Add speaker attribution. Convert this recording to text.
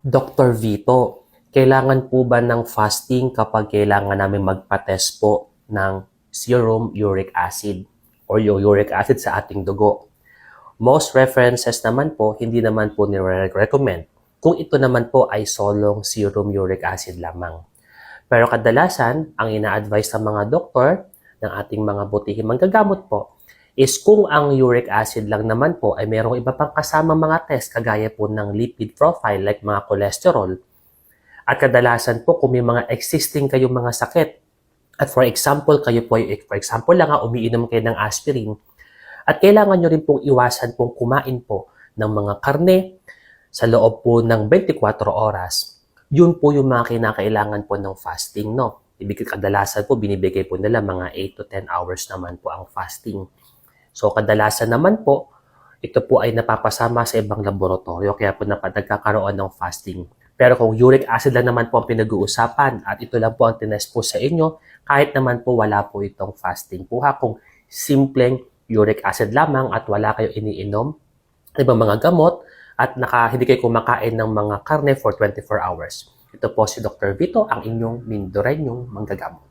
Speaker 1: Dr. Vito, kailangan po ba ng fasting kapag kailangan namin magpa-test po ng serum uric acid or yung uric acid sa ating dugo? Most references naman po, hindi naman po nire-recommend kung ito naman po ay solong serum uric acid lamang. Pero kadalasan, ang ina-advise ng mga doktor, ng ating mga butihing manggagamot po, is kung ang uric acid lang naman po ay mayroong iba pang kasamang mga test kagaya po ng lipid profile like mga cholesterol. At kadalasan po kung may mga existing kayong mga sakit, at for example, kayo po ay, for example lang umiinom kayo ng aspirin, at kailangan nyo rin pong iwasan pong kumain po ng mga karne sa loob po ng 24 oras. Yun po yung mga kinakailangan po ng fasting, no? Kadalasan po binibigay po nila mga 8 to 10 hours naman po ang fasting. So kadalasan naman po, ito po ay napapasama sa ibang laboratorio kaya po nagkakaroon ng fasting. Pero kung uric acid lang naman po ang pinag-uusapan at ito lang po ang tinest po sa inyo, kahit naman po wala po itong fasting. Kuha kung simpleng uric acid lamang at wala kayo iniinom, ibang mga gamot, at hindi kayo kumakain ng mga karne for 24 hours. Ito po si Dr. Vito, ang inyong Mindoreñong manggagamot.